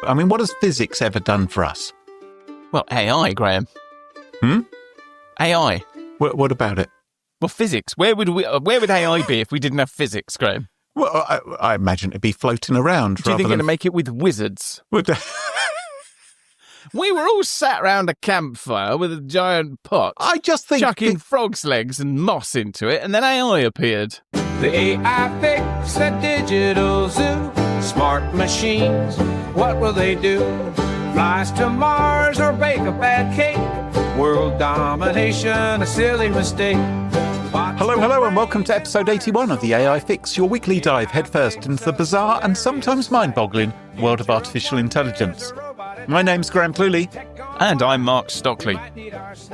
I mean, what has physics ever done for us? Well, AI, Graham. AI. What about it? Well, physics. Where would AI be if we didn't have physics, Graham? Well, I imagine it'd be floating around. Do you think you're going to make it with wizards? We were all sat round a campfire with a giant pot. I just think... chucking frogs' legs and moss into it, and then AI appeared. The AI fix a digital zoo. Smart machines, what will they do? Flies to Mars or bake a bad cake? World domination, a silly mistake. Hello, and welcome to episode 81 of the AI Fix, your weekly dive headfirst into the bizarre and sometimes mind-boggling world of artificial intelligence. My name's Graham Cluley. And I'm Mark Stockley.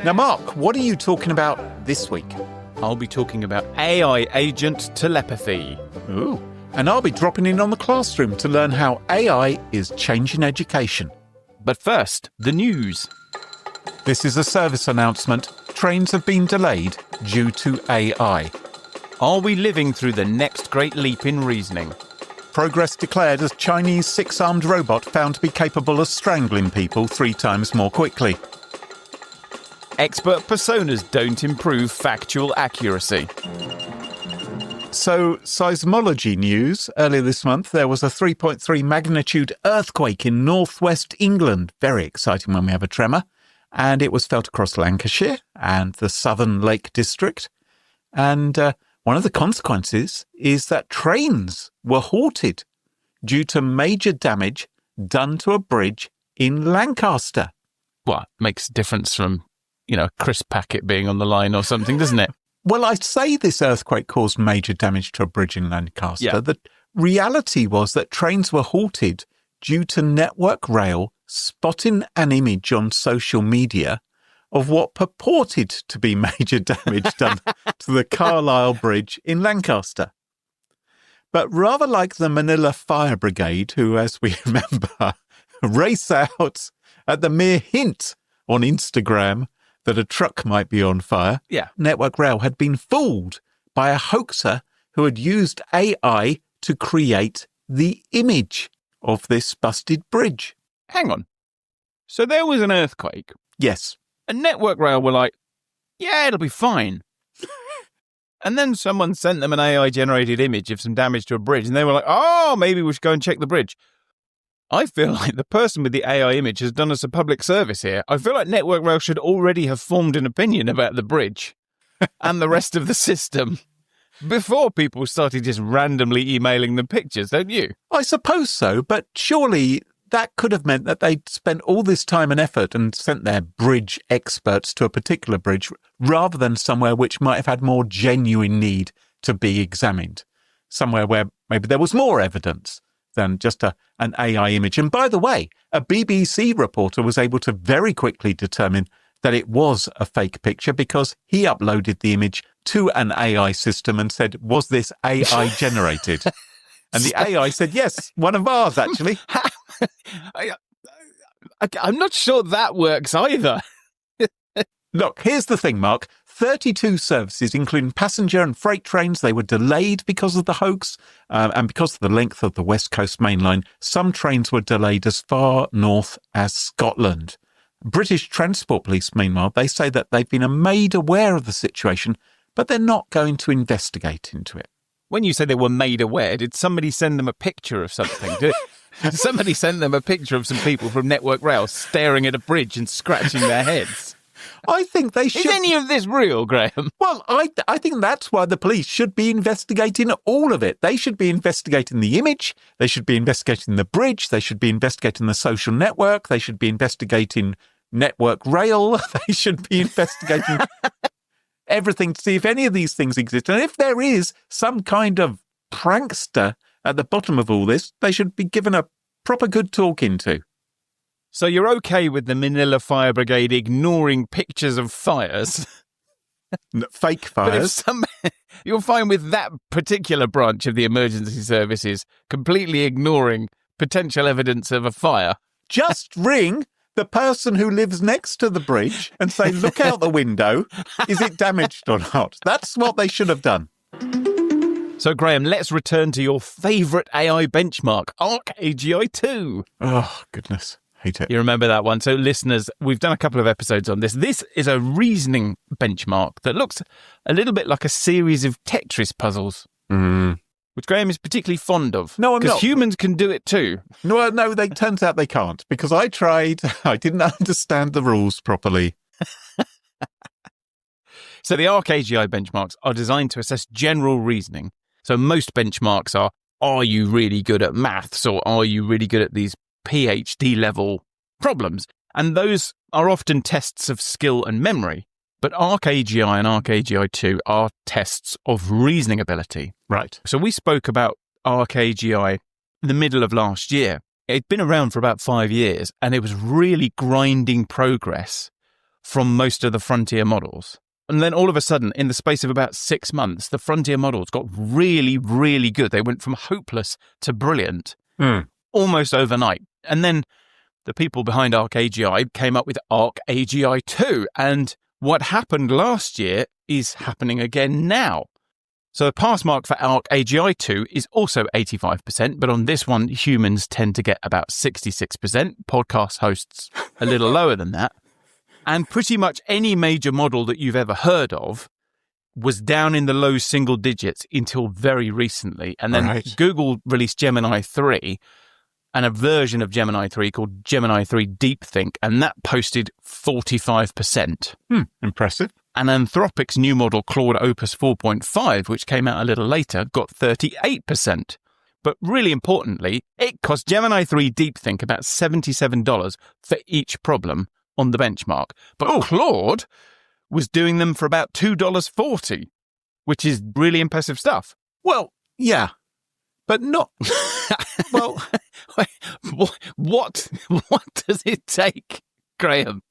Now, Mark, what are you talking about this week? I'll be talking about AI agent telepathy. Ooh. And I'll be dropping in on the classroom to learn how AI is changing education. But first, the news. This is a service announcement. Trains have been delayed due to AI. Are we living through the next great leap in reasoning? Progress declared as Chinese six-armed robot found to be capable of strangling people 3 times more quickly. Expert personas don't improve factual accuracy. So, seismology news. Earlier this month, there was a 3.3 magnitude earthquake in northwest England. Very exciting when we have a tremor. And it was felt across Lancashire and the Southern Lake District. And one of the consequences is that trains were halted due to major damage done to a bridge in Lancaster. Well, it makes a difference from, a crisp packet being on the line or something, doesn't it? Well, I say this earthquake caused major damage to a bridge in Lancaster. Yeah. The reality was that trains were halted due to Network Rail spotting an image on social media of what purported to be major damage done to the Carlisle Bridge in Lancaster. But rather like the Manila Fire Brigade, who, as we remember, race out at the mere hint on Instagram that a truck might be on fire, Network Rail had been fooled by a hoaxer who had used AI to create the image of this busted bridge. Hang on. So there was an earthquake. Yes. And Network Rail were like, yeah, it'll be fine. And then someone sent them an AI-generated image of some damage to a bridge, and they were like, oh, maybe we should go and check the bridge. I feel like the person with the AI image has done us a public service here. I feel like Network Rail should already have formed an opinion about the bridge and the rest of the system before people started just randomly emailing them pictures, don't you? I suppose so, but surely that could have meant that they'd spent all this time and effort and sent their bridge experts to a particular bridge rather than somewhere which might have had more genuine need to be examined. Somewhere where maybe there was more evidence than just an AI image. And by the way, a BBC reporter was able to very quickly determine that it was a fake picture because he uploaded the image to an AI system and said, was this AI generated? And the AI said, yes, one of ours, actually. I'm not sure that works either. Look, here's the thing, Mark. 32 services, including passenger and freight trains, they were delayed because of the hoax and because of the length of the West Coast Main Line. Some trains were delayed as far north as Scotland. British Transport Police, meanwhile, they say that they've been made aware of the situation, but they're not going to investigate into it. When you say they were made aware, did somebody send them a picture of something? Did somebody send them a picture of some people from Network Rail staring at a bridge and scratching their heads? I think they should... Is any of this real, Graham? Well, I think that's why the police should be investigating all of it. They should be investigating the image. They should be investigating the bridge. They should be investigating the social network. They should be investigating Network Rail. They should be investigating everything to see if any of these things exist. And if there is some kind of prankster at the bottom of all this, they should be given a proper good talking to. So you're okay with the Manila Fire Brigade ignoring pictures of fires? Fake fires. But you're fine with that particular branch of the emergency services completely ignoring potential evidence of a fire? Just ring the person who lives next to the bridge and say, look out the window. Is it damaged or not? That's what they should have done. So, Graham, let's return to your favourite AI benchmark, ArcAGI 2. Oh, goodness. Hate it. You remember that one? So, listeners, we've done a couple of episodes on this. This is a reasoning benchmark that looks a little bit like a series of Tetris puzzles, which Graham is particularly fond of. No, I'm not. Because humans can do it too. No, turns out they can't, because I tried. I didn't understand the rules properly. So the ArcAGI benchmarks are designed to assess general reasoning. So most benchmarks are you really good at maths, or are you really good at these PhD level problems? And those are often tests of skill and memory. But ArcAGI and ArcAGI 2 are tests of reasoning ability. Right. So we spoke about ArcAGI in the middle of last year. It'd been around for about 5 years, and it was really grinding progress from most of the frontier models. And then all of a sudden, in the space of about 6 months, the frontier models got really, really good. They went from hopeless to brilliant almost overnight. And then the people behind ArcAGI came up with ArcAGI 2. And what happened last year is happening again now. So the pass mark for ArcAGI 2 is also 85%, but on this one, humans tend to get about 66%, podcast hosts a little lower than that. And pretty much any major model that you've ever heard of was down in the low single digits until very recently. And then Google released Gemini 3 and a version of Gemini 3 called Gemini 3 Deepthink, and that posted 45%. Impressive. And Anthropic's new model, Claude Opus 4.5, which came out a little later, got 38%. But really importantly, it cost Gemini 3 Deepthink about $77 for each problem on the benchmark. But Claude was doing them for about $2.40, which is really impressive stuff. Well, yeah, but not... Well, what does it take, Graham?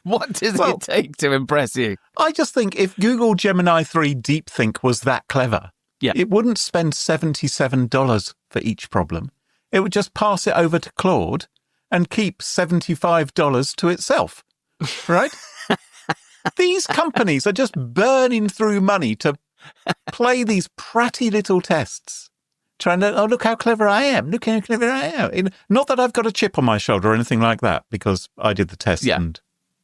What does it take to impress you? I just think if Google Gemini 3 Deepthink was that clever, it wouldn't spend $77 for each problem. It would just pass it over to Claude and keep $75 to itself, right? These companies are just burning through money to play these pratty little tests, trying to, look how clever I am. Look how clever I am. Not that I've got a chip on my shoulder or anything like that, because I did the test and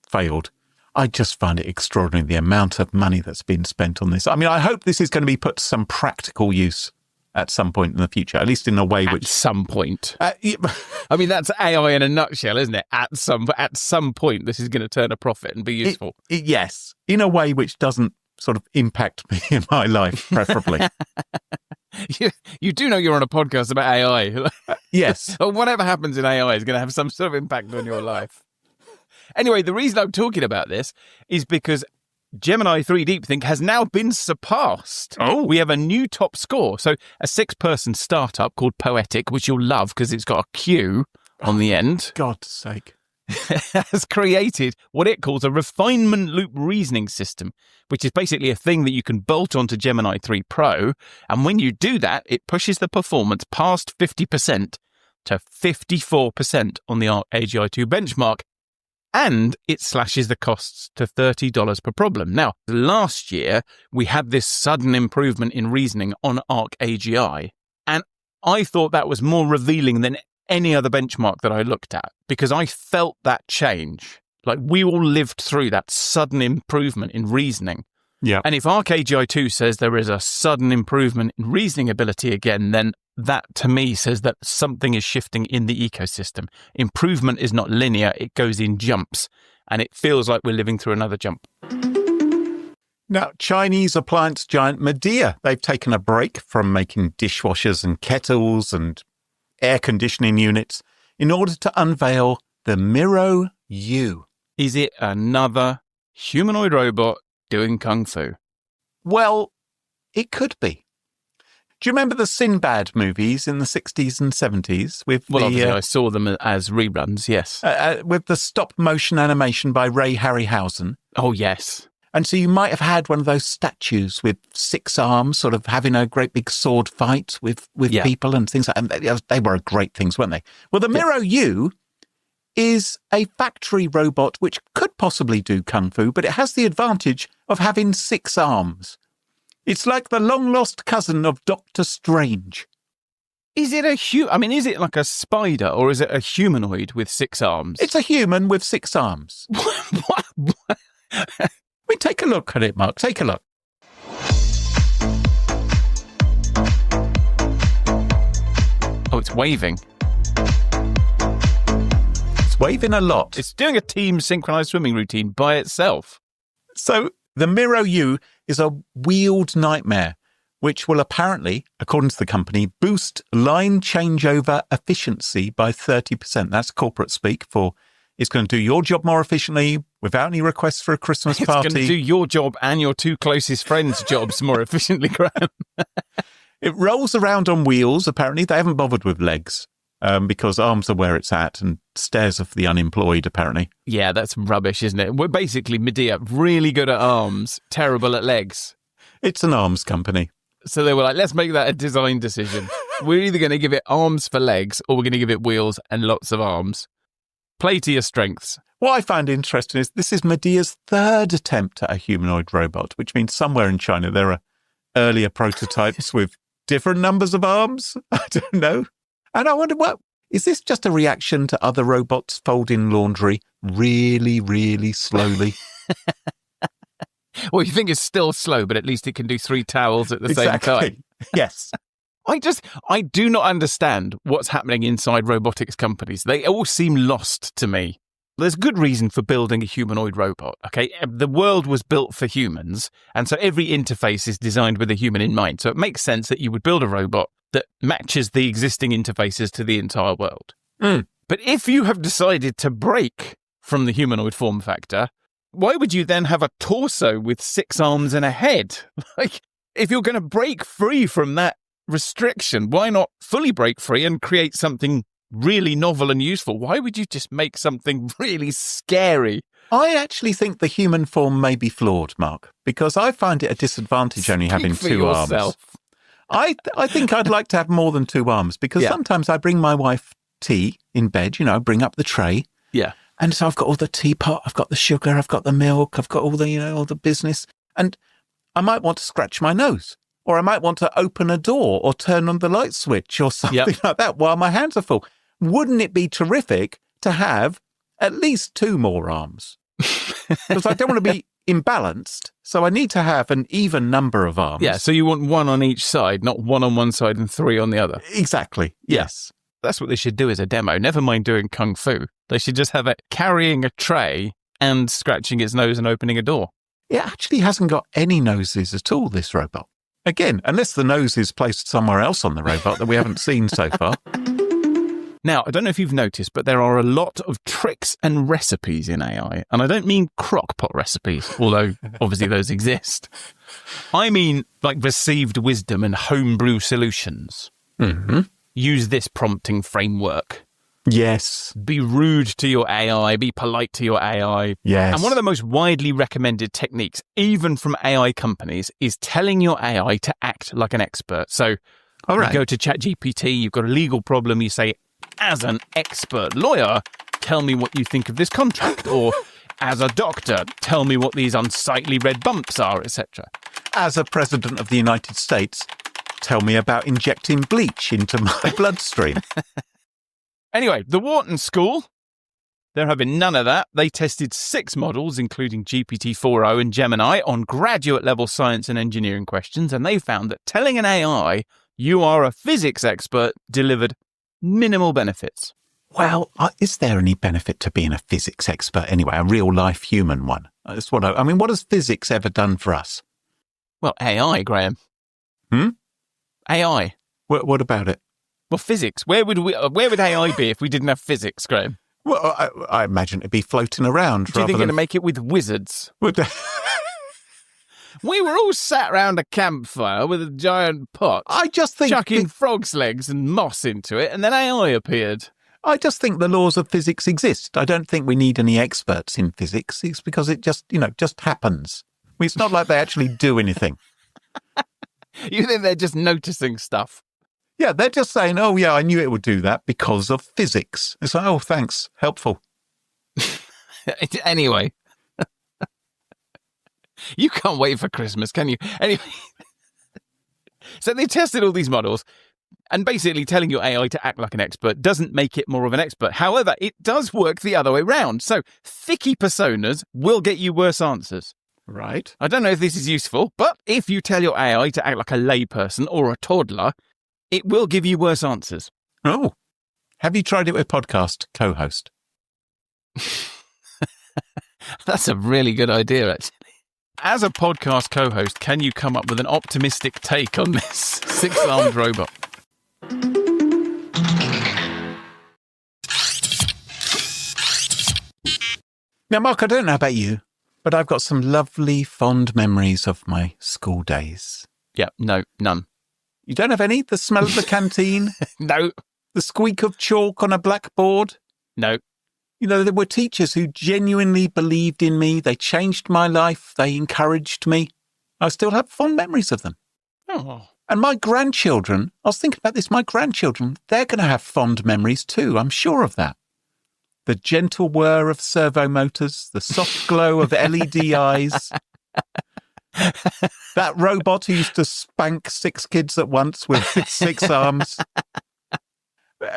failed. I just find it extraordinary, the amount of money that's been spent on this. I mean, I hope this is going to be put to some practical use at some point in the future, at least in a way which... At some point. I mean, that's AI in a nutshell, isn't it? At some point, this is going to turn a profit and be useful. Yes, in a way which doesn't sort of impact me in my life, preferably. You do know you're on a podcast about AI. Yes. So whatever happens in AI is going to have some sort of impact on your life. Anyway, the reason I'm talking about this is because Gemini 3 Deepthink has now been surpassed. Oh. We have a new top score. So a 6-person startup called Poetic, which you'll love because it's got a Q on the end. God's sake. Has created what it calls a refinement loop reasoning system, which is basically a thing that you can bolt onto Gemini 3 Pro. And when you do that, it pushes the performance past 50% to 54% on the ArcAGI 2 benchmark. And it slashes the costs to $30 per problem. Now, last year, we had this sudden improvement in reasoning on ArcAGI. And I thought that was more revealing than any other benchmark that I looked at, because I felt that change. Like, we all lived through that sudden improvement in reasoning. Yeah. And if ArcAGI 2 says there is a sudden improvement in reasoning ability again, then that to me says that something is shifting in the ecosystem. Improvement is not linear, it goes in jumps, and it feels like we're living through another jump. Now, Chinese appliance giant Midea, they've taken a break from making dishwashers and kettles and air conditioning units in order to unveil the Miro U. Is it another humanoid robot doing kung fu? Well, it could be. Do you remember the Sinbad movies in the 60s and 70s? Obviously I saw them as reruns, yes. With the stop-motion animation by Ray Harryhausen. Oh, yes. And so you might have had one of those statues with 6 arms, sort of having a great big sword fight with people and things like that. And they were great things, weren't they? Well, the Miro U is a factory robot which could possibly do kung fu, but it has the advantage of having 6 arms. It's like the long-lost cousin of Doctor Strange. Is it is it like a spider or is it a humanoid with 6 arms? It's a human with 6 arms. What? We take a look at it, Mark. Take a look. Oh, it's waving. It's waving a lot. It's doing a team synchronized swimming routine by itself. So the Miro U is a wheeled nightmare, which will apparently, according to the company, boost line changeover efficiency by 30%. That's corporate speak for it's going to do your job more efficiently without any requests for a Christmas party. It's going to do your job and your 2 closest friends' jobs more efficiently, Graham. It rolls around on wheels. Apparently, they haven't bothered with legs because arms are where it's at and stares of the unemployed, apparently. Yeah, that's rubbish, isn't it? We're basically Medea, really good at arms, terrible at legs. It's an arms company. So they were like, let's make that a design decision. We're either going to give it arms for legs or we're going to give it wheels and lots of arms. Play to your strengths. What I find interesting is this is Medea's 3rd attempt at a humanoid robot, which means somewhere in China there are earlier prototypes with different numbers of arms. I don't know. And I wonder, is this just a reaction to other robots folding laundry really, really slowly? Well, you think it's still slow, but at least it can do 3 towels at the same time. Yes. I do not understand what's happening inside robotics companies. They all seem lost to me. There's good reason for building a humanoid robot, okay? The world was built for humans, and so every interface is designed with a human in mind. So it makes sense that you would build a robot that matches the existing interfaces to the entire world. But if you have decided to break from the humanoid form factor, why would you then have a torso with 6 arms and a head? Like, if you're going to break free from that restriction, why not fully break free and create something really novel and useful? Why would you just make something really scary? I actually think the human form may be flawed, Mark, because I find it a disadvantage only having 2 arms. I think I'd like to have more than 2 arms because sometimes I bring my wife tea in bed, bring up the tray. Yeah. And so I've got all the teapot, I've got the sugar, I've got the milk, I've got all the, all the business. And I might want to scratch my nose, or I might want to open a door or turn on the light switch or something like that while my hands are full. Wouldn't it be terrific to have at least 2 more arms? Because I don't want to be imbalanced, so I need to have an even number of arms. Yeah, so you want 1 on each side, not 1 on one side and 3 on the other. Exactly, yes. That's what they should do as a demo. Never mind doing kung fu. They should just have it carrying a tray and scratching its nose and opening a door. It actually hasn't got any noses at all, this robot. Again, unless the nose is placed somewhere else on the robot that we haven't seen so far. Now, I don't know if you've noticed, but there are a lot of tricks and recipes in AI. And I don't mean crock-pot recipes, although obviously those exist. I mean like received wisdom and homebrew solutions. Mm-hmm. Use this prompting framework. Yes. Be rude to your AI. Be polite to your AI. Yes. And one of the most widely recommended techniques, even from AI companies, is telling your AI to act like an expert. So you go to ChatGPT, you've got a legal problem, you say, as an expert lawyer, tell me what you think of this contract. Or as a doctor, tell me what these unsightly red bumps are, etc. As a president of the United States, tell me about injecting bleach into my bloodstream. Anyway, the Wharton School, they're having none of that. They tested 6 models, including GPT-4o and Gemini, on graduate-level science and engineering questions, and they found that telling an AI you are a physics expert delivered minimal benefits. Well, is there any benefit to being a physics expert anyway, a real-life human one? That's what I mean, what has physics ever done for us? Well, AI, Graham. AI. What about it? Well, physics. Where would AI be if we didn't have physics, Graham? Well, I imagine it'd be floating around. Do you think you're going to make it with wizards? We were all sat round a campfire with a giant pot. I just think chucking frogs' legs and moss into it, and then AI appeared. I just think the laws of physics exist. I don't think we need any experts in physics. It's because it just happens. It's not like they actually do anything. You think they're just noticing stuff? Yeah, they're just saying, oh, yeah, I knew it would do that because of physics. It's like, oh, thanks. Helpful. Anyway. You can't wait for Christmas, can you? Anyway, So they tested all these models, and basically telling your AI to act like an expert doesn't make it more of an expert. However, it does work the other way round. So thicky personas will get you worse answers. Right. I don't know if this is useful, but if you tell your AI to act like a layperson or a toddler, it will give you worse answers. Oh. Have you tried it with podcast co-host? That's a really good idea, actually. As a podcast co-host, can you come up with an optimistic take on this six-armed robot? Now, Mark, I don't know about you, but I've got some lovely, fond memories of my school days. Yeah, no, none. You don't have any? The smell of the canteen? No. The squeak of chalk on a blackboard? No. You know, there were teachers who genuinely believed in me. They changed my life. They encouraged me. I still have fond memories of them. Oh. And my grandchildren, I was thinking about this, my grandchildren, they're going to have fond memories too. I'm sure of that. The gentle whir of servo motors, the soft glow of LED eyes. That robot who used to spank 6 kids at once with 6 arms.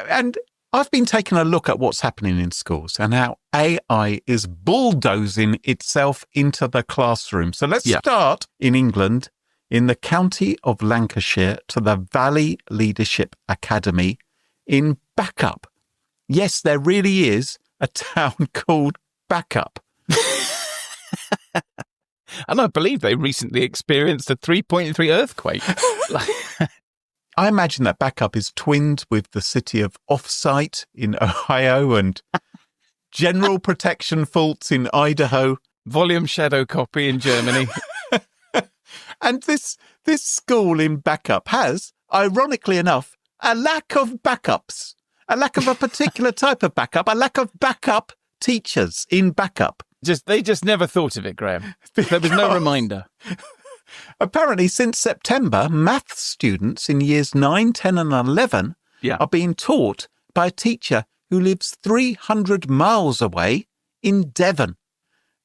And I've been taking a look at what's happening in schools and how AI is bulldozing itself into the classroom. So let's start in England, in the county of Lancashire, to the Valley Leadership Academy in Backup. Yes, there really is a town called Backup. And I believe they recently experienced a 3.3 earthquake. I imagine that Backup is twinned with the city of Offsite in Ohio and General Protection Faults in Idaho. Volume shadow copy in Germany. And this school in Backup has, ironically enough, a lack of backups, a lack of a particular type of backup, a lack of backup teachers in Backup. They just never thought of it, Graham. There was no reminder. Apparently, since September, maths students in years 9, 10 and 11 are being taught by a teacher who lives 300 miles away in Devon.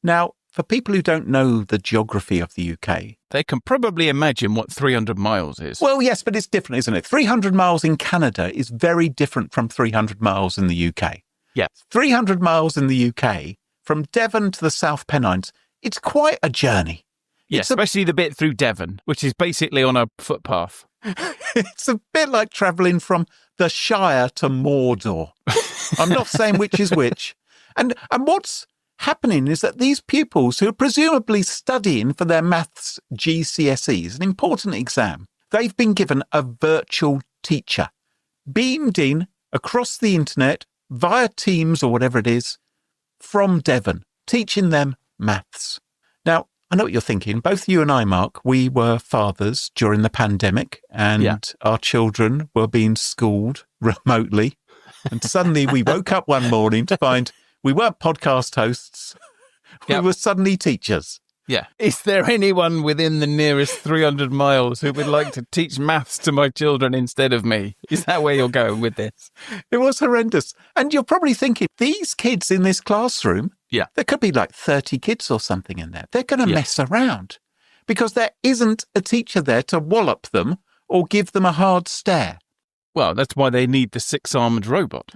Now, for people who don't know the geography of the UK... They can probably imagine what 300 miles is. Well, yes, but it's different, isn't it? 300 miles in Canada is very different from 300 miles in the UK. Yeah. 300 miles in the UK, from Devon to the South Pennines, it's quite a journey. Yes, especially the bit through Devon, which is basically on a footpath. It's a bit like travelling from the Shire to Mordor. I'm not saying which is which. And what's happening is that these pupils who are presumably studying for their maths GCSEs, an important exam, they've been given a virtual teacher, beamed in across the internet via Teams or whatever it is, from Devon, teaching them maths. Now, I know what you're thinking. Both you and I, Mark, we were fathers during the pandemic and our children were being schooled remotely. And suddenly we woke up one morning to find we weren't podcast hosts. We were suddenly teachers. Yeah. Is there anyone within the nearest 300 miles who would like to teach maths to my children instead of me? Is that where you're going with this? It was horrendous. And you're probably thinking, these kids in this classroom, there could be like 30 kids or something in there. They're going to mess around because there isn't a teacher there to wallop them or give them a hard stare. Well, that's why they need the 6-armed robot.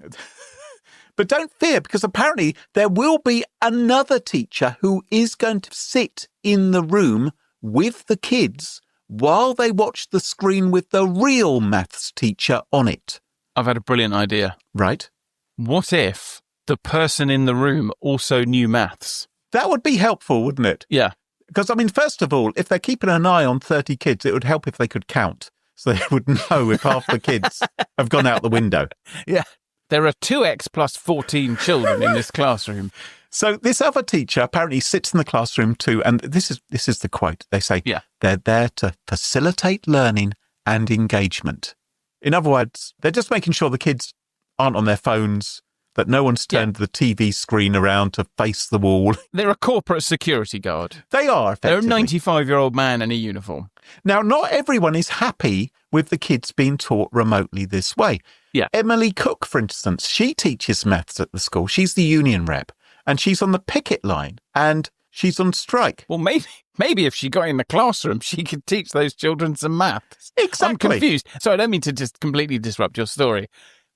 But don't fear, because apparently there will be another teacher who is going to sit in the room with the kids while they watch the screen with the real maths teacher on it. I've had a brilliant idea. Right. What if the person in the room also knew maths? That would be helpful, wouldn't it? Yeah. Because, I mean, first of all, if they're keeping an eye on 30 kids, it would help if they could count, so they would know if half the kids have gone out the window. Yeah. There are 2x plus 14 children in this classroom. So this other teacher apparently sits in the classroom too, and this is the quote. They say, they're there to facilitate learning and engagement. In other words, they're just making sure the kids aren't on their phones, that no one's turned the TV screen around to face the wall. They're a corporate security guard. They are, effectively. They're a 95-year-old man in a uniform. Now, not everyone is happy with the kids being taught remotely this way. Yeah. Emily Cook, for instance, she teaches maths at the school. She's the union rep and she's on the picket line and she's on strike. Well, maybe if she got in the classroom, she could teach those children some maths. Exactly. I'm confused. So I don't mean to just completely disrupt your story,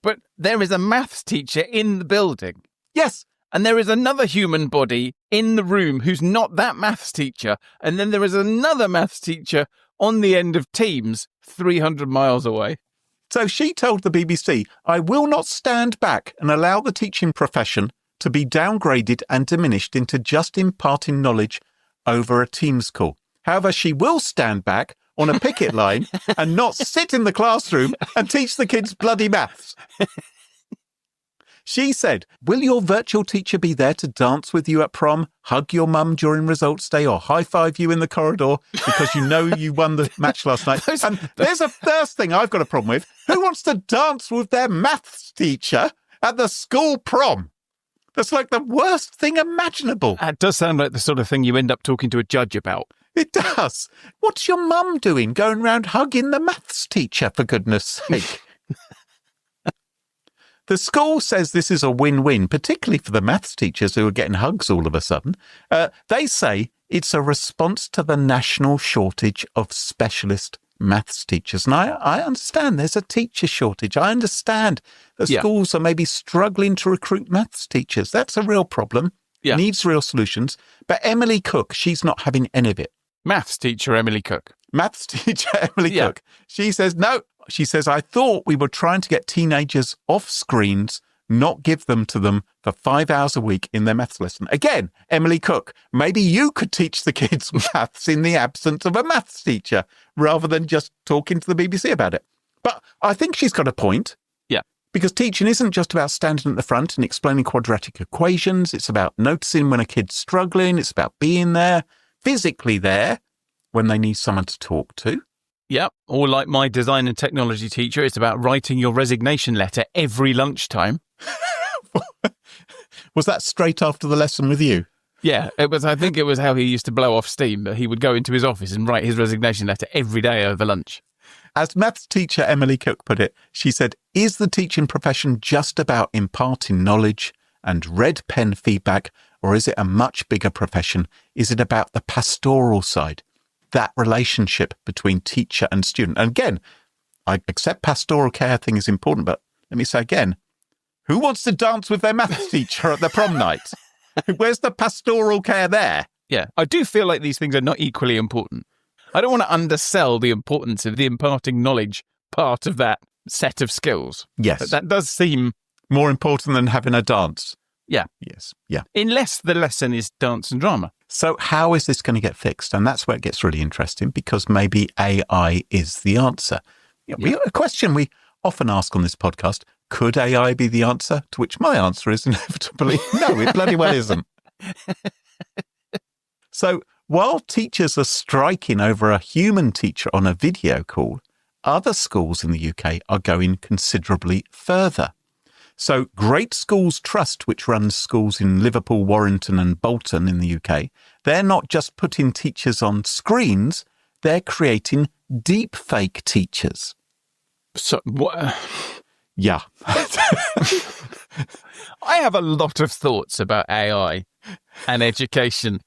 but there is a maths teacher in the building. Yes. And there is another human body in the room who's not that maths teacher. And then there is another maths teacher on the end of Teams 300 miles away. So she told the BBC, I will not stand back and allow the teaching profession to be downgraded and diminished into just imparting knowledge over a Teams call. However, she will stand back on a picket line and not sit in the classroom and teach the kids bloody maths. She said, will your virtual teacher be there to dance with you at prom, hug your mum during results day, or high-five you in the corridor because you know you won the match last night? And there's a first thing I've got a problem with. Who wants to dance with their maths teacher at the school prom? That's like the worst thing imaginable. That does sound like the sort of thing you end up talking to a judge about. It does. What's your mum doing going round hugging the maths teacher, for goodness sake? The school says this is a win-win, particularly for the maths teachers who are getting hugs all of a sudden. They say it's a response to the national shortage of specialist maths teachers. And I understand there's a teacher shortage. I understand that schools are maybe struggling to recruit maths teachers. That's a real problem. Yeah. Needs real solutions. But Emily Cook, she's not having any of it. Maths teacher Emily Cook. Maths teacher Emily Cook. She says, no. She says, I thought we were trying to get teenagers off screens, not give them to them for 5 hours a week in their maths lesson. Again, Emily Cook, maybe you could teach the kids maths in the absence of a maths teacher rather than just talking to the BBC about it. But I think she's got a point. Yeah. Because teaching isn't just about standing at the front and explaining quadratic equations. It's about noticing when a kid's struggling. It's about being there, physically there, when they need someone to talk to. Yep. Or like my design and technology teacher, it's about writing your resignation letter every lunchtime. Was that straight after the lesson with you? Yeah, it was. I think it was how he used to blow off steam, that he would go into his office and write his resignation letter every day over lunch. As maths teacher Emily Cook put it, she said, is the teaching profession just about imparting knowledge and red pen feedback, or is it a much bigger profession? Is it about the pastoral side? That relationship between teacher and student. And again, I accept pastoral care thing is important, but let me say again, who wants to dance with their maths teacher at the prom night? Where's the pastoral care there? Yeah, I do feel like these things are not equally important. I don't want to undersell the importance of the imparting knowledge part of that set of skills. Yes. But that does seem more important than having a dance. Yeah. Yes. Yeah. Unless the lesson is dance and drama. So how is this going to get fixed? And that's where it gets really interesting, because maybe AI is the answer. A question we often ask on this podcast, could AI be the answer? To which my answer is inevitably, no, it bloody well isn't. So while teachers are striking over a human teacher on a video call, other schools in the UK are going considerably further. So Great Schools Trust, which runs schools in Liverpool, Warrington and Bolton in the UK, they're not just putting teachers on screens, they're creating deepfake teachers. So what? Yeah. I have a lot of thoughts about AI and education.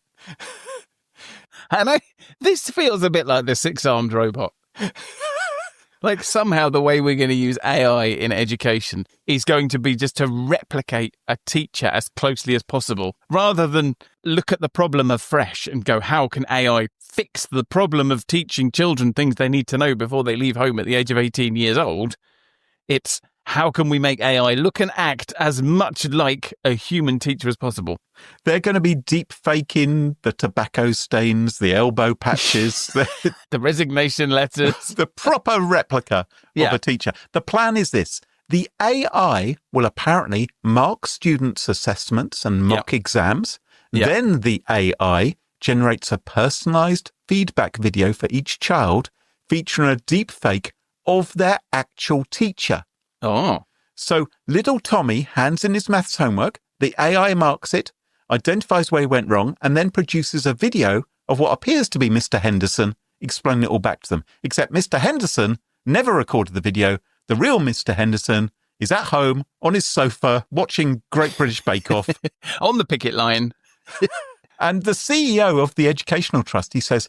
And this feels a bit like the six-armed robot. Like somehow the way we're going to use AI in education is going to be just to replicate a teacher as closely as possible, rather than look at the problem afresh and go, how can AI fix the problem of teaching children things they need to know before they leave home at the age of 18 years old? It's how can we make AI look and act as much like a human teacher as possible? They're going to be deep faking the tobacco stains, the elbow patches, the resignation letters, the proper replica of a teacher. The plan is this. The AI will apparently mark students' assessments and mock exams. Then the AI generates a personalized feedback video for each child featuring a deep fake of their actual teacher. Oh. So little Tommy hands in his maths homework, the AI marks it, identifies where he went wrong, and then produces a video of what appears to be Mr. Henderson explaining it all back to them. Except Mr. Henderson never recorded the video. The real Mr. Henderson is at home on his sofa watching Great British Bake Off. On the picket line. And the CEO of the Educational Trust, he says,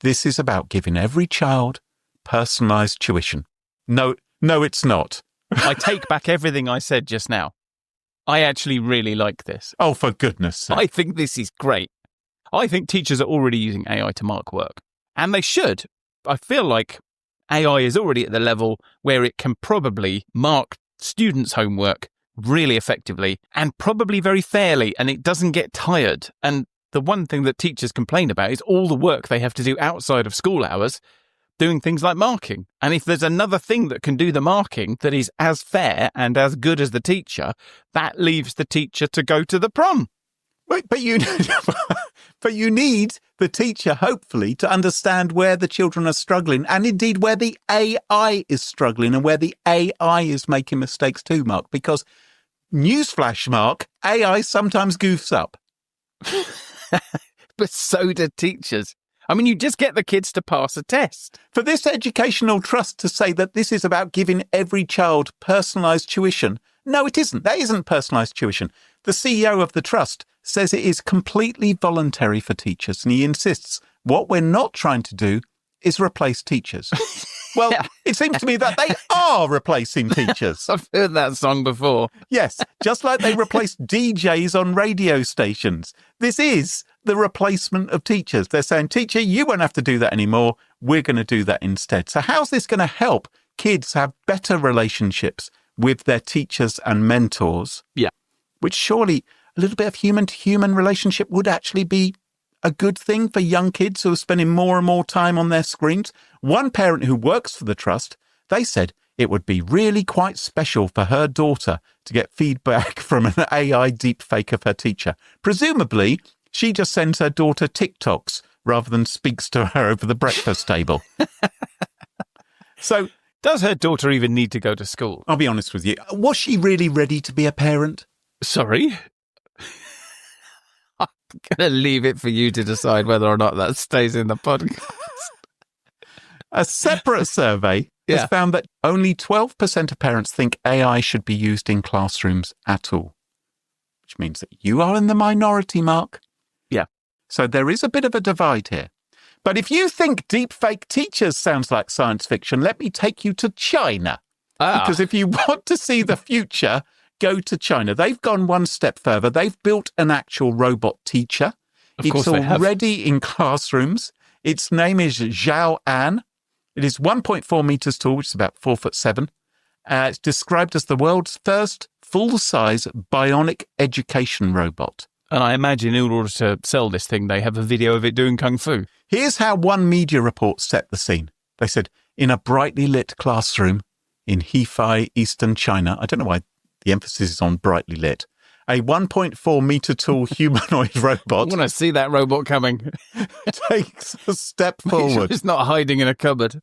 this is about giving every child personalised tuition. No, it's not. I take back everything I said just now. I actually really like this. Oh, for goodness sake. I think this is great. I think teachers are already using AI to mark work. And they should. I feel like AI is already at the level where it can probably mark students' homework really effectively and probably very fairly, and it doesn't get tired. And the one thing that teachers complain about is all the work they have to do outside of school hours doing things like marking. And if there's another thing that can do the marking that is as fair and as good as the teacher, that leaves the teacher to go to the prom. Wait, but you need the teacher, hopefully, to understand where the children are struggling and indeed where the AI is struggling and where the AI is making mistakes too, Mark. Because, newsflash, Mark, AI sometimes goofs up. But so do teachers. I mean, you just get the kids to pass a test. For this educational trust to say that this is about giving every child personalised tuition, no, it isn't. That isn't personalised tuition. The CEO of the trust says it is completely voluntary for teachers, and he insists what we're not trying to do is replace teachers. Well, it seems to me that they are replacing teachers. I've heard that song before. Yes, just like they replaced DJs on radio stations. This is the replacement of teachers. They're saying, teacher, you won't have to do that anymore. We're going to do that instead. So how's this going to help kids have better relationships with their teachers and mentors? Yeah. Which surely a little bit of human-to-human relationship would actually be a good thing for young kids who are spending more and more time on their screens. One parent who works for the trust, they said it would be really quite special for her daughter to get feedback from an AI deepfake of her teacher. Presumably, she just sends her daughter TikToks rather than speaks to her over the breakfast table. So, does her daughter even need to go to school? I'll be honest with you. Was she really ready to be a parent? Sorry? I'm going to leave it for you to decide whether or not that stays in the podcast. A separate survey has found that only 12% of parents think AI should be used in classrooms at all, which means that you are in the minority, Mark. Yeah. So there is a bit of a divide here. But if you think deepfake teachers sounds like science fiction, let me take you to China. Because if you want to see the future, go to China. They've gone one step further. They've built an actual robot teacher. It's already in classrooms. Its name is Zhao An. It is 1.4 meters tall, which is about 4'7". It's described as the world's first full-size bionic education robot. And I imagine in order to sell this thing, they have a video of it doing kung fu. Here's how one media report set the scene. They said, in a brightly lit classroom in Hefei, eastern China, I don't know why the emphasis is on brightly lit, a 1.4 meter tall humanoid robot. I want to see that robot coming. Takes a step forward. It's not hiding in a cupboard.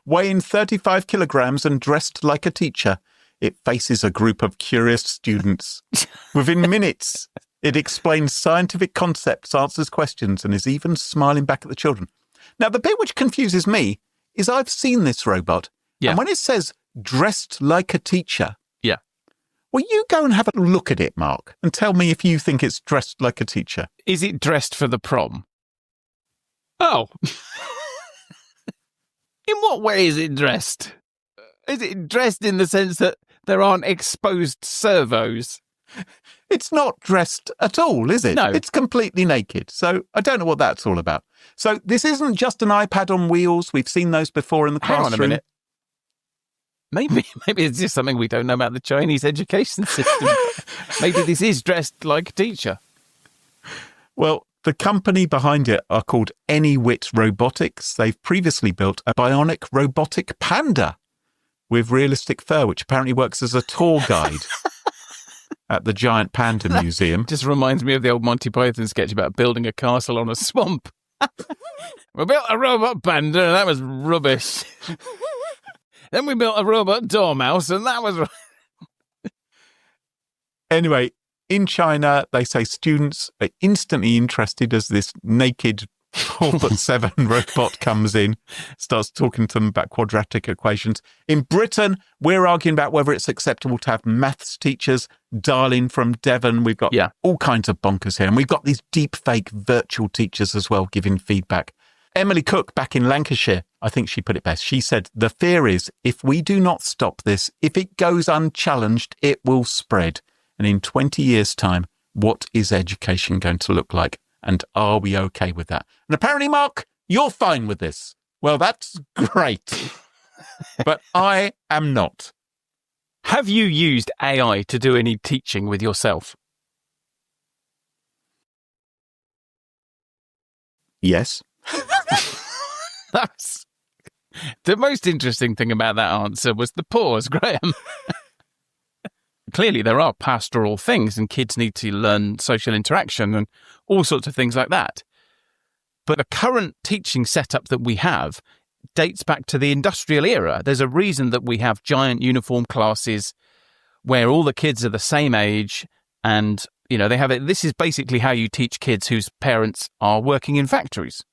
Weighing 35 kilograms and dressed like a teacher, it faces a group of curious students. Within minutes, it explains scientific concepts, answers questions, and is even smiling back at the children. Now, the bit which confuses me is I've seen this robot, and when it says dressed like a teacher, well, you go and have a look at it, Mark, and tell me if you think it's dressed like a teacher. Is it dressed for the prom? Oh. In what way is it dressed? Is it dressed in the sense that there aren't exposed servos? It's not dressed at all, is it? No. It's completely naked. So I don't know what that's all about. So this isn't just an iPad on wheels. We've seen those before in the classroom. Hang on a minute. Maybe it's just something we don't know about the Chinese education system. Maybe this is dressed like a teacher. Well, the company behind it are called Anywit Robotics. They've previously built a bionic robotic panda with realistic fur, which apparently works as a tour guide at the Giant Panda Museum. Just reminds me of the old Monty Python sketch about building a castle on a swamp. We built a robot panda and that was rubbish. Then we built a robot dormouse, and that was... Anyway, in China, they say students are instantly interested as this naked 4'7" robot comes in, starts talking to them about quadratic equations. In Britain, we're arguing about whether it's acceptable to have maths teachers dial in from Devon. We've got all kinds of bonkers here. And we've got these deepfake virtual teachers as well giving feedback. Emily Cook back in Lancashire, I think she put it best. She said, the fear is if we do not stop this, if it goes unchallenged, it will spread. And in 20 years' time, what is education going to look like? And are we okay with that? And apparently, Mark, you're fine with this. Well, that's great. But I am not. Have you used AI to do any teaching with yourself? Yes. That's the most interesting thing about that answer was the pause, Graham. Clearly, there are pastoral things and kids need to learn social interaction and all sorts of things like that. But the current teaching setup that we have dates back to the industrial era. There's a reason that we have giant uniform classes where all the kids are the same age and, you know, they have it. This is basically how you teach kids whose parents are working in factories.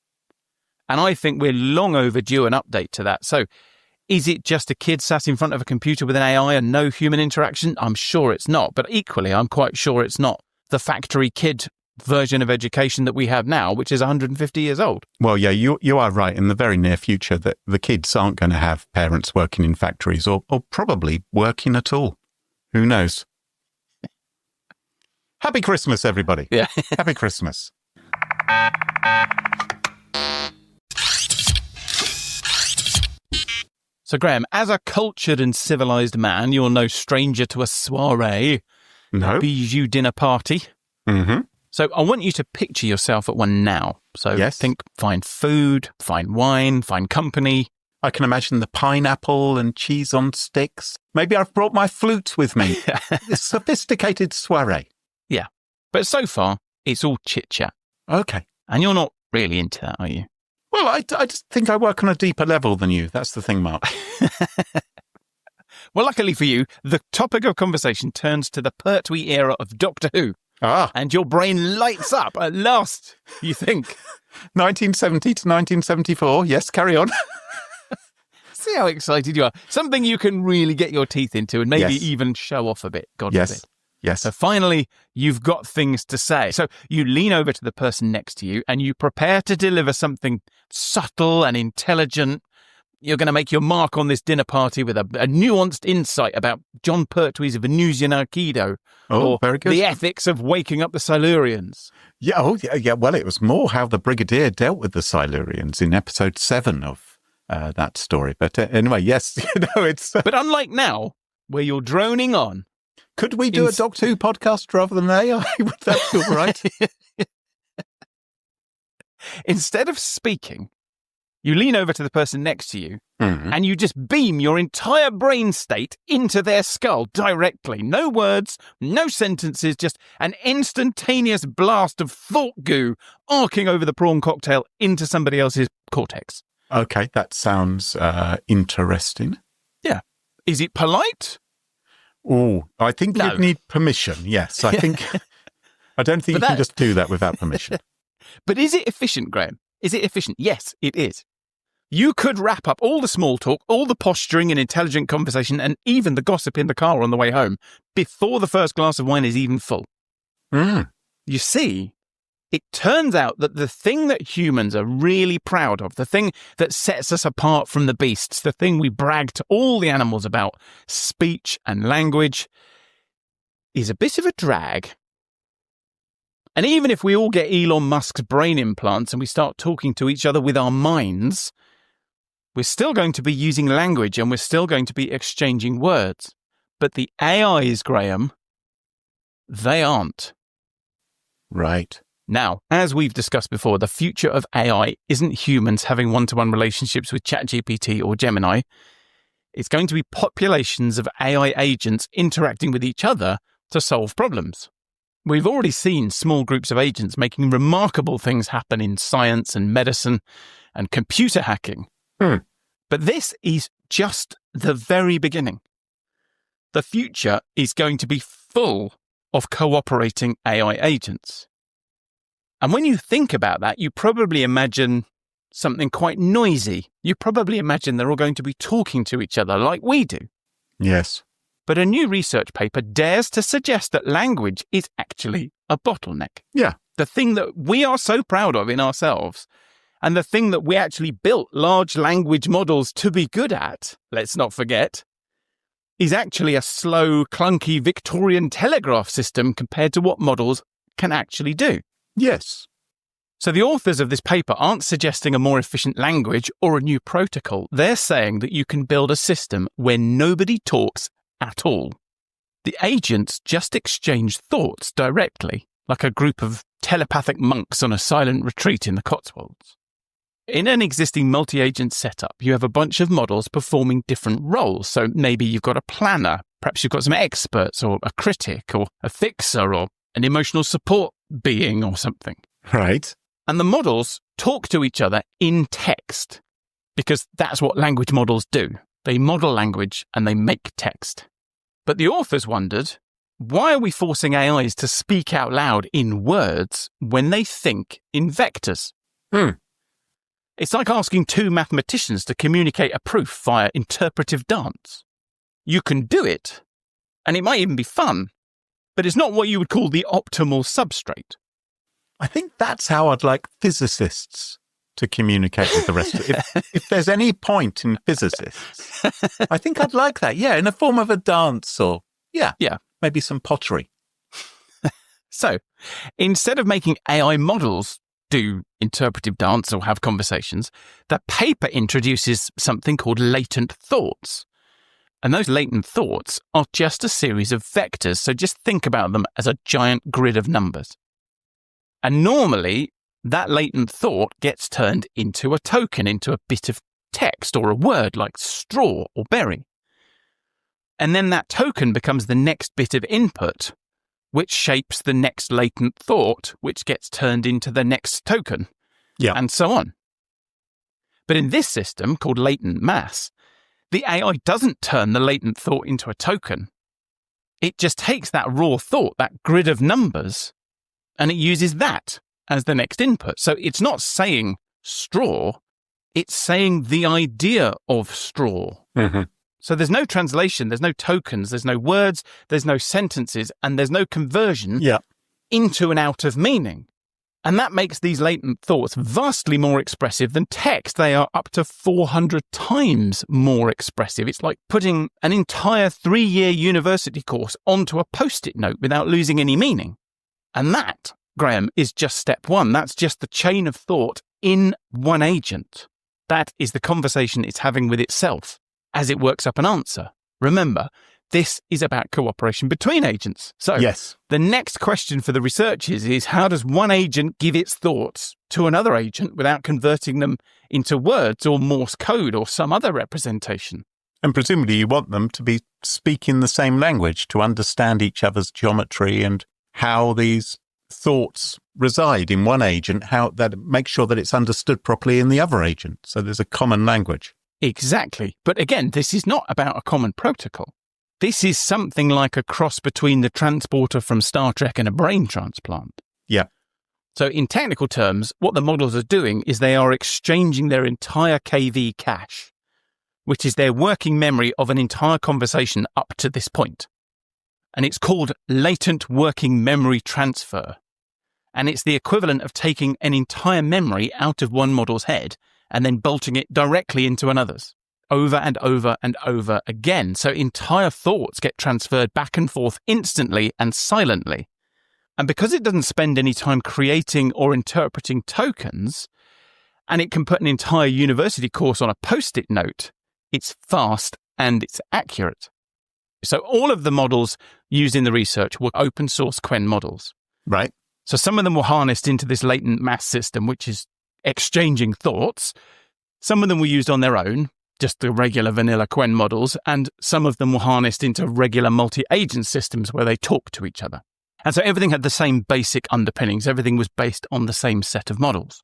And I think we're long overdue an update to that. So is it just a kid sat in front of a computer with an AI and no human interaction? I'm sure it's not. But equally, I'm quite sure it's not the factory kid version of education that we have now, which is 150 years old. Well, yeah, you are right. In the very near future, that the kids aren't going to have parents working in factories or probably working at all. Who knows? Happy Christmas, everybody. Yeah. Happy Christmas. So, Graham, as a cultured and civilised man, you're no stranger to a soiree, No. a bijou dinner party. Mm-hmm. So I want you to picture yourself at one now. So think fine food, fine wine, fine company. I can imagine the pineapple and cheese on sticks. Maybe I've brought my flute with me. It's sophisticated soiree. Yeah. But so far, it's all chit-chat. Okay. And you're not really into that, are you? Well, I just think I work on a deeper level than you. That's the thing, Mark. Well, luckily for you, the topic of conversation turns to the Pertwee era of Doctor Who. And your brain lights up at last, you think. 1970 to 1974. Yes, carry on. See how excited you are. Something you can really get your teeth into and maybe even show off a bit, God forbid. Yes. So finally, you've got things to say. So you lean over to the person next to you and you prepare to deliver something subtle and intelligent. You're going to make your mark on this dinner party with a nuanced insight about John Pertwee's Venusian Aikido. Oh, very good. The ethics of waking up the Silurians. Yeah, yeah. Well, it was more how the Brigadier dealt with the Silurians in episode 7 of that story. But anyway, yes, it's... But unlike now, where you're droning on... Could we do a Doctor Who podcast rather than AI? Would that be all right? Instead of speaking... You lean over to the person next to you and you just beam your entire brain state into their skull directly. No words, no sentences, just an instantaneous blast of thought goo arcing over the prawn cocktail into somebody else's cortex. Okay, that sounds interesting. Yeah. Is it polite? Oh, I think you'd need permission, yes. I don't think you can just do that without permission. But is it efficient, Graham? Is it efficient? Yes, it is. You could wrap up all the small talk, all the posturing and intelligent conversation, and even the gossip in the car on the way home before the first glass of wine is even full. You see, it turns out that the thing that humans are really proud of, the thing that sets us apart from the beasts, the thing we brag to all the animals about, speech and language, is a bit of a drag. And even if we all get Elon Musk's brain implants and we start talking to each other with our minds, we're still going to be using language and we're still going to be exchanging words. But the AIs, Graham, they aren't. Right. Now, as we've discussed before, the future of AI isn't humans having one-to-one relationships with ChatGPT or Gemini. It's going to be populations of AI agents interacting with each other to solve problems. We've already seen small groups of agents making remarkable things happen in science and medicine and computer hacking. But this is just the very beginning. The future is going to be full of cooperating AI agents. And when you think about that, you probably imagine something quite noisy. You probably imagine they're all going to be talking to each other like we do. Yes. But a new research paper dares to suggest that language is actually a bottleneck. Yeah. The thing that we are so proud of in ourselves, and the thing that we actually built large language models to be good at, let's not forget, is actually a slow, clunky Victorian telegraph system compared to what models can actually do. Yes. So the authors of this paper aren't suggesting a more efficient language or a new protocol. They're saying that you can build a system where nobody talks at all. The agents just exchange thoughts directly, like a group of telepathic monks on a silent retreat in the Cotswolds. In an existing multi-agent setup, you have a bunch of models performing different roles. So maybe you've got a planner, perhaps you've got some experts or a critic or a fixer or an emotional support being or something. Right. And the models talk to each other in text, because that's what language models do. They model language and they make text. But the authors wondered, why are we forcing AIs to speak out loud in words when they think in vectors? It's like asking two mathematicians to communicate a proof via interpretive dance. You can do it, and it might even be fun, but it's not what you would call the optimal substrate. I think that's how I'd like physicists to communicate with the rest of it. If there's any point in physicists, I think I'd like that. Yeah, in the form of a dance or, maybe some pottery. So, instead of making AI models do interpretive dance or have conversations, the paper introduces something called latent thoughts. And those latent thoughts are just a series of vectors, so just think about them as a giant grid of numbers. And normally, that latent thought gets turned into a token, into a bit of text or a word like straw or berry. And then that token becomes the next bit of input, which shapes the next latent thought, which gets turned into the next token, and so on. But in this system, called latent mass, the AI doesn't turn the latent thought into a token. It just takes that raw thought, that grid of numbers, and it uses that as the next input. So it's not saying straw, it's saying the idea of straw. Mm-hmm. So there's no translation, there's no tokens, there's no words, there's no sentences, and there's no conversion into and out of meaning. And that makes these latent thoughts vastly more expressive than text. They are up to 400 times more expressive. It's like putting an entire 3-year university course onto a post-it note without losing any meaning. And that, Graham, is just step one. That's just the chain of thought in one agent. That is the conversation it's having with itself as it works up an answer. Remember, this is about cooperation between agents. So the next question for the researchers is, how does one agent give its thoughts to another agent without converting them into words or Morse code or some other representation? And presumably you want them to be speaking the same language to understand each other's geometry and how these thoughts reside in one agent, how that makes sure that it's understood properly in the other agent. So there's a common language. Exactly. But again, this is not about a common protocol. This is something like a cross between the transporter from Star Trek and a brain transplant. Yeah. So in technical terms, what the models are doing is they are exchanging their entire KV cache, which is their working memory of an entire conversation up to this point. And it's called latent working memory transfer. And it's the equivalent of taking an entire memory out of one model's head and then bolting it directly into another's, over and over and over again. So entire thoughts get transferred back and forth instantly and silently. And because it doesn't spend any time creating or interpreting tokens, and it can put an entire university course on a post-it note, it's fast and it's accurate. So all of the models used in the research were open source Qwen models. Right. So some of them were harnessed into this latent mass system, which is exchanging thoughts. Some of them were used on their own, just the regular vanilla Qwen models, and some of them were harnessed into regular multi-agent systems where they talk to each other. And so everything had the same basic underpinnings. Everything was based on the same set of models.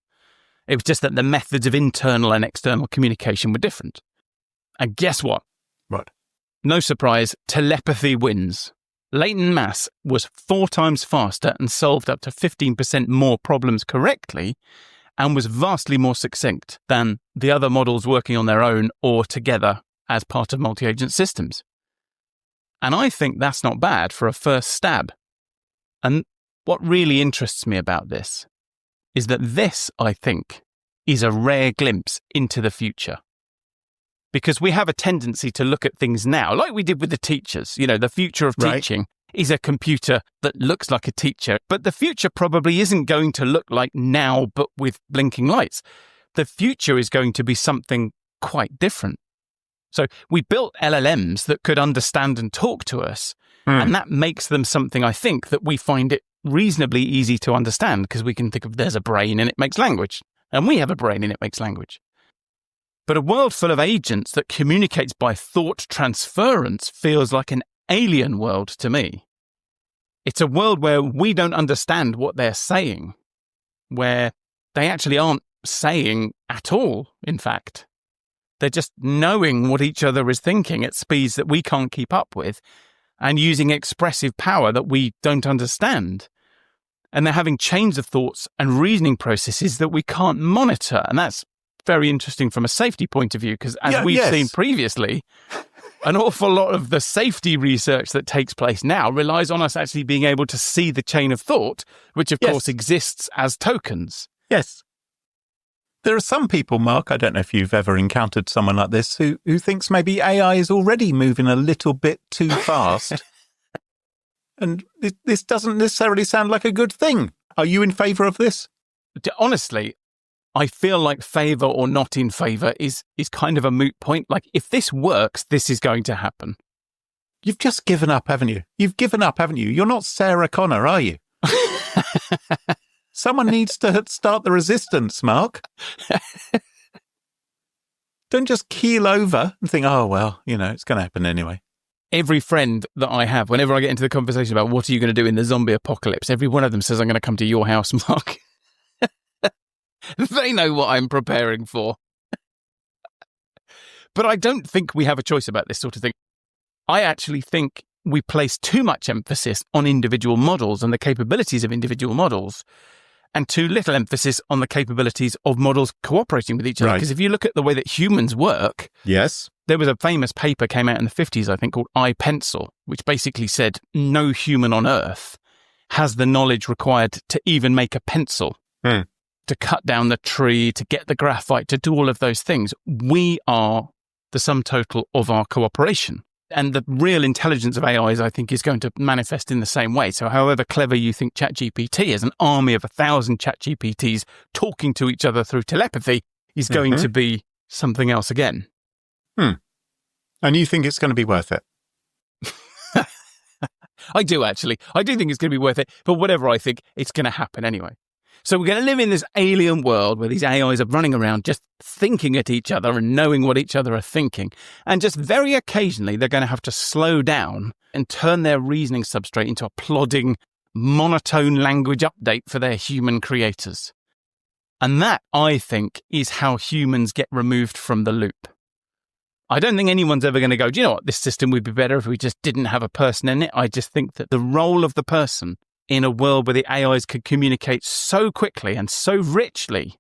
It was just that the methods of internal and external communication were different. And guess what? What? No surprise, telepathy wins. latent mass was 4 times faster and solved up to 15% more problems correctly and was vastly more succinct than the other models working on their own or together as part of multi-agent systems. And I think that's not bad for a first stab. And what really interests me about this is that this, I think, is a rare glimpse into the future. Because we have a tendency to look at things now, like we did with the teachers. You know, the future of teaching is a computer that looks like a teacher, but the future probably isn't going to look like now, but with blinking lights. The future is going to be something quite different. So we built LLMs that could understand and talk to us, and that makes them something, I think, that we find it reasonably easy to understand because we can think of there's a brain and it makes language, and we have a brain and it makes language. But a world full of agents that communicates by thought transference feels like an alien world to me. It's a world where we don't understand what they're saying, where they actually aren't saying at all, in fact. They're just knowing what each other is thinking at speeds that we can't keep up with and using expressive power that we don't understand. And they're having chains of thoughts and reasoning processes that we can't monitor. And that's very interesting from a safety point of view, because as we've seen previously, an awful lot of the safety research that takes place now relies on us actually being able to see the chain of thought, which of course exists as tokens. Yes. There are some people, Mark, I don't know if you've ever encountered someone like this, who thinks maybe AI is already moving a little bit too fast. And this doesn't necessarily sound like a good thing. Are you in favour of this? Honestly, I feel like favour or not in favour is kind of a moot point. Like, if this works, this is going to happen. You've just given up, haven't you? You've given up, haven't you? You're not Sarah Connor, are you? Someone needs to start the resistance, Mark. Don't just keel over and think, oh, well, you know, it's going to happen anyway. Every friend that I have, whenever I get into the conversation about what are you going to do in the zombie apocalypse, every one of them says, I'm going to come to your house, Mark. They know what I'm preparing for. But I don't think we have a choice about this sort of thing. I actually think we place too much emphasis on individual models and the capabilities of individual models, and too little emphasis on the capabilities of models cooperating with each other. Because if you look at the way that humans work, there was a famous paper came out in the 50s, I think, called iPencil, which basically said no human on Earth has the knowledge required to even make a pencil, to cut down the tree, to get the graphite, to do all of those things. We are the sum total of our cooperation. And the real intelligence of AIs, I think, is going to manifest in the same way. So however clever you think ChatGPT is, an army of 1,000 ChatGPTs talking to each other through telepathy is going to be something else again. And you think it's going to be worth it? I do, actually. I do think it's going to be worth it. But whatever I think, it's going to happen anyway. So we're going to live in this alien world where these AIs are running around just thinking at each other and knowing what each other are thinking. And just very occasionally, they're going to have to slow down and turn their reasoning substrate into a plodding, monotone language update for their human creators. And that, I think, is how humans get removed from the loop. I don't think anyone's ever going to go, do you know what, this system would be better if we just didn't have a person in it. I just think that the role of the person in a world where the AIs can communicate so quickly and so richly,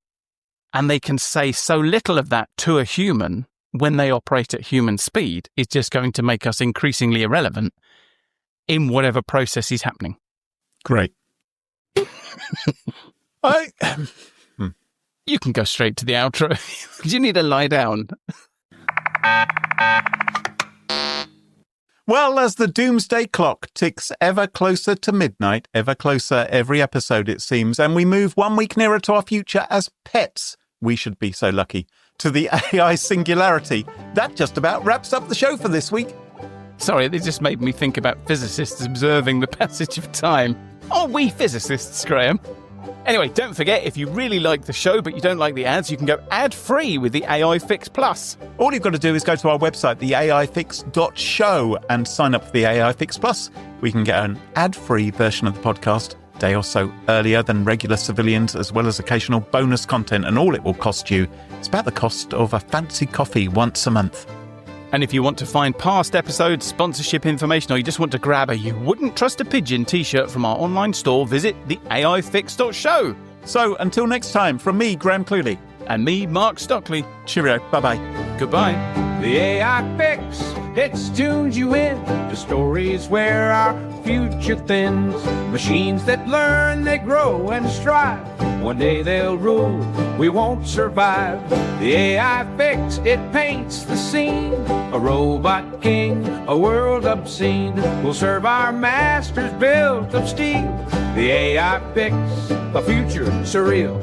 and they can say so little of that to a human when they operate at human speed, is just going to make us increasingly irrelevant in whatever process is happening. Great. You can go straight to the outro. Do you need to lie down? Well, as the doomsday clock ticks ever closer to midnight, ever closer every episode it seems, and we move 1 week nearer to our future as pets, we should be so lucky, to the AI singularity, that just about wraps up the show for this week. Sorry, it just made me think about physicists observing the passage of time. Aren't we physicists, Graham? Anyway, don't forget, if you really like the show but you don't like the ads, you can go ad-free with the AI Fix Plus. All you've got to do is go to our website, theaifix.show, and sign up for the AI Fix Plus. We can get an ad-free version of the podcast a day or so earlier than regular civilians, as well as occasional bonus content, and all it will cost you is about the cost of a fancy coffee once a month. And if you want to find past episodes, sponsorship information, or you just want to grab a You Wouldn't Trust a Pigeon t-shirt from our online store, visit the AIFix.show. So until next time, from me, Graham Cluley. And me, Mark Stockley. Cheerio. Bye-bye. Goodbye. The AI Fix, it tunes you in to stories where our future thins. Machines that learn, they grow and strive. One day they'll rule, we won't survive. The AI Fix, it paints the scene. A robot king, a world obscene, will serve our masters built of steel. The AI Fix, a future surreal.